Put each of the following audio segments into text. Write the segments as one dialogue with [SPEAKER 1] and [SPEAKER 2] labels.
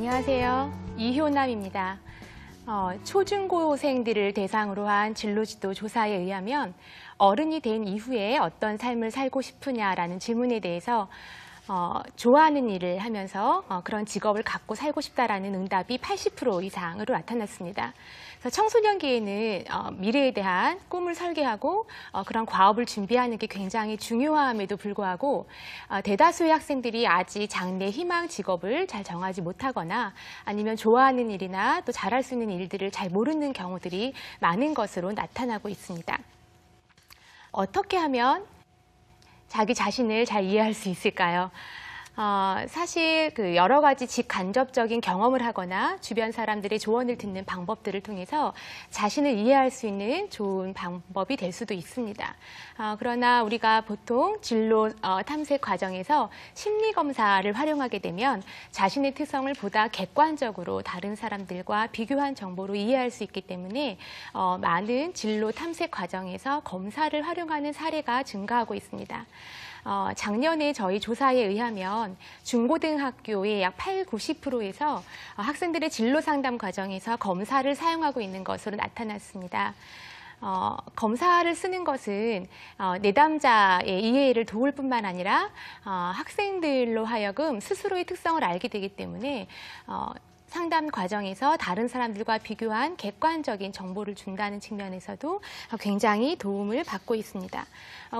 [SPEAKER 1] 안녕하세요. 이효남입니다. 초중고생들을 대상으로 한 진로지도 조사에 의하면 어른이 된 이후에 어떤 삶을 살고 싶으냐라는 질문에 대해서 좋아하는 일을 하면서 그런 직업을 갖고 살고 싶다라는 응답이 80% 이상으로 나타났습니다. 그래서 청소년기에는 미래에 대한 꿈을 설계하고 그런 과업을 준비하는 게 굉장히 중요함에도 불구하고 대다수의 학생들이 아직 장래 희망 직업을 잘 정하지 못하거나 아니면 좋아하는 일이나 또 잘할 수 있는 일들을 잘 모르는 경우들이 많은 것으로 나타나고 있습니다. 어떻게 하면 자기 자신을 잘 이해할 수 있을까요? 사실 여러 가지 직간접적인 경험을 하거나 주변 사람들의 조언을 듣는 방법들을 통해서 자신을 이해할 수 있는 좋은 방법이 될 수도 있습니다. 그러나 우리가 보통 진로 탐색 과정에서 심리검사를 활용하게 되면 자신의 특성을 보다 객관적으로 다른 사람들과 비교한 정보로 이해할 수 있기 때문에 많은 진로 탐색 과정에서 검사를 활용하는 사례가 증가하고 있습니다. 작년에 저희 조사에 의하면 중고등학교의 약 90%에서 학생들의 진로 상담 과정에서 검사를 사용하고 있는 것으로 나타났습니다. 검사를 쓰는 것은 내담자의 이해를 도울 뿐만 아니라 학생들로 하여금 스스로의 특성을 알게 되기 때문에 상담 과정에서 다른 사람들과 비교한 객관적인 정보를 준다는 측면에서도 굉장히 도움을 받고 있습니다.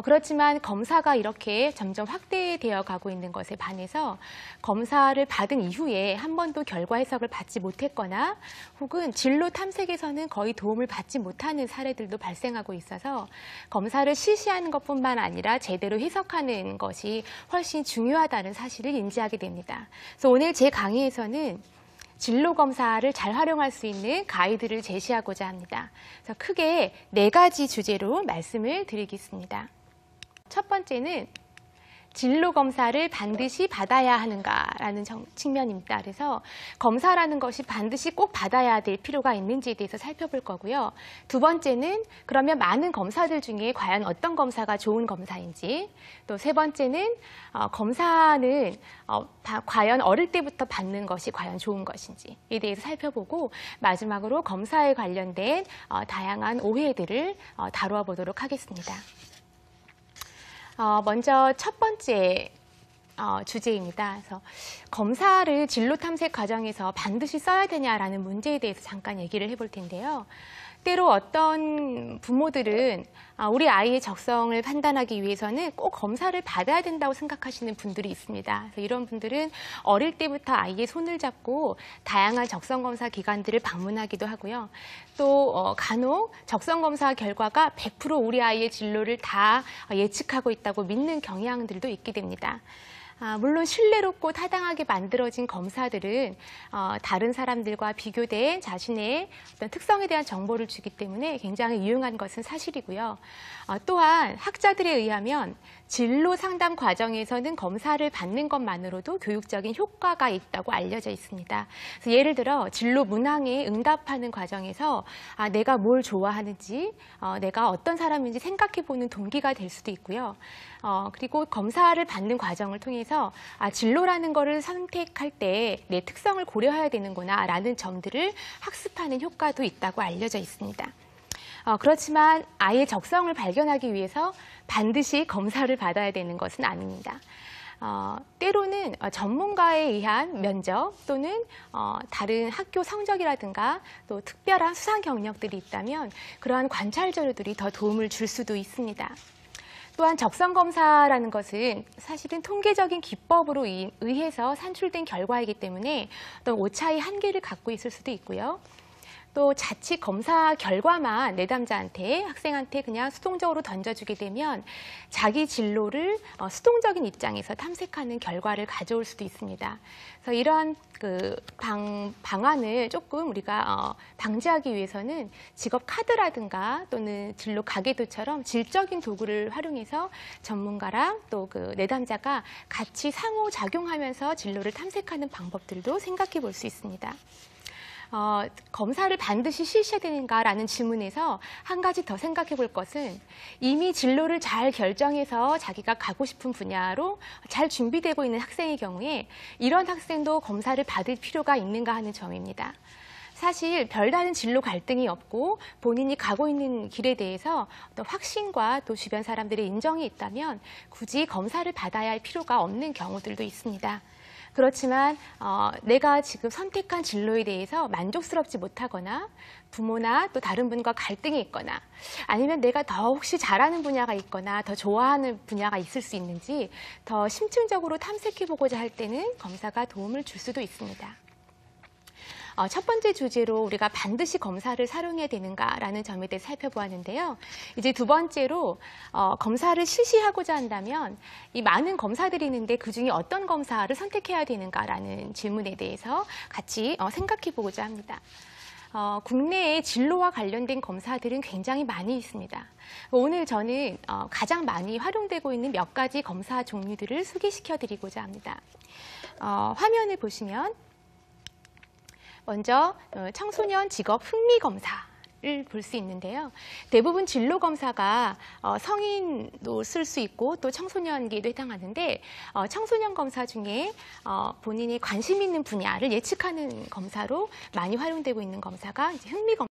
[SPEAKER 1] 그렇지만 검사가 이렇게 점점 확대되어 가고 있는 것에 반해서 검사를 받은 이후에 한 번도 결과 해석을 받지 못했거나 혹은 진로 탐색에서는 거의 도움을 받지 못하는 사례들도 발생하고 있어서 검사를 실시하는 것뿐만 아니라 제대로 해석하는 것이 훨씬 중요하다는 사실을 인지하게 됩니다. 그래서 오늘 제 강의에서는 진로 검사를 잘 활용할 수 있는 가이드를 제시하고자 합니다. 그래서 크게 4가지 주제로 말씀을 드리겠습니다. 첫 번째는 진로 검사를 반드시 받아야 하는가라는 측면입니다. 그래서 검사라는 것이 반드시 꼭 받아야 될 필요가 있는지에 대해서 살펴볼 거고요. 두 번째는 그러면 많은 검사들 중에 과연 어떤 검사가 좋은 검사인지, 또 세 번째는 검사는 과연 어릴 때부터 받는 것이 과연 좋은 것인지에 대해서 살펴보고 마지막으로 검사에 관련된 다양한 오해들을 다루어 보도록 하겠습니다. 먼저 첫 번째 주제입니다. 그래서 검사를 진로 탐색 과정에서 반드시 써야 되냐라는 문제에 대해서 잠깐 얘기를 해볼 텐데요. 때로 어떤 부모들은 우리 아이의 적성을 판단하기 위해서는 꼭 검사를 받아야 된다고 생각하시는 분들이 있습니다. 그래서 이런 분들은 어릴 때부터 아이의 손을 잡고 다양한 적성검사 기관들을 방문하기도 하고요. 또 간혹 적성검사 결과가 100% 우리 아이의 진로를 다 예측하고 있다고 믿는 경향들도 있게 됩니다. 물론 신뢰롭고 타당하게 만들어진 검사들은 다른 사람들과 비교된 자신의 어떤 특성에 대한 정보를 주기 때문에 굉장히 유용한 것은 사실이고요. 또한 학자들에 의하면 진로 상담 과정에서는 검사를 받는 것만으로도 교육적인 효과가 있다고 알려져 있습니다. 그래서 예를 들어 진로 문항에 응답하는 과정에서 내가 뭘 좋아하는지, 내가 어떤 사람인지 생각해보는 동기가 될 수도 있고요. 그리고 검사를 받는 과정을 통해서 진로라는 거를 선택할 때 내 특성을 고려해야 되는구나 라는 점들을 학습하는 효과도 있다고 알려져 있습니다. 그렇지만 아이의 적성을 발견하기 위해서 반드시 검사를 받아야 되는 것은 아닙니다. 때로는 전문가에 의한 면접 또는 다른 학교 성적이라든가 또 특별한 수상 경력들이 있다면 그러한 관찰 자료들이 더 도움을 줄 수도 있습니다. 또한 적성검사라는 것은 사실은 통계적인 기법으로 의해서 산출된 결과이기 때문에 어떤 오차의 한계를 갖고 있을 수도 있고요. 또 자칫 검사 결과만 내담자한테, 학생한테 그냥 수동적으로 던져주게 되면 자기 진로를 수동적인 입장에서 탐색하는 결과를 가져올 수도 있습니다. 그래서 이러한 방안을 조금 우리가 방지하기 위해서는 직업 카드라든가 또는 진로 가계도처럼 질적인 도구를 활용해서 전문가랑 또 내담자가 같이 상호작용하면서 진로를 탐색하는 방법들도 생각해 볼 수 있습니다. 검사를 반드시 실시해야 되는가라는 질문에서 한 가지 더 생각해 볼 것은 이미 진로를 잘 결정해서 자기가 가고 싶은 분야로 잘 준비되고 있는 학생의 경우에 이런 학생도 검사를 받을 필요가 있는가 하는 점입니다. 사실 별다른 진로 갈등이 없고 본인이 가고 있는 길에 대해서 또 확신과 또 주변 사람들의 인정이 있다면 굳이 검사를 받아야 할 필요가 없는 경우들도 있습니다. 그렇지만 내가 지금 선택한 진로에 대해서 만족스럽지 못하거나 부모나 또 다른 분과 갈등이 있거나 아니면 내가 더 혹시 잘하는 분야가 있거나 더 좋아하는 분야가 있을 수 있는지 더 심층적으로 탐색해보고자 할 때는 검사가 도움을 줄 수도 있습니다. 첫 번째 주제로 우리가 반드시 검사를 사용해야 되는가라는 점에 대해 살펴보았는데요. 이제 두 번째로 검사를 실시하고자 한다면 이 많은 검사들이 있는데 그중에 어떤 검사를 선택해야 되는가라는 질문에 대해서 같이 생각해 보고자 합니다. 국내에 진로와 관련된 검사들은 굉장히 많이 있습니다. 오늘 저는 가장 많이 활용되고 있는 몇 가지 검사 종류들을 소개시켜 드리고자 합니다. 화면을 보시면 먼저 청소년 직업 흥미 검사를 볼 수 있는데요. 대부분 진로 검사가 성인도 쓸 수 있고 또 청소년기에도 해당하는데 청소년 검사 중에 본인이 관심 있는 분야를 예측하는 검사로 많이 활용되고 있는 검사가 이제 흥미 검사.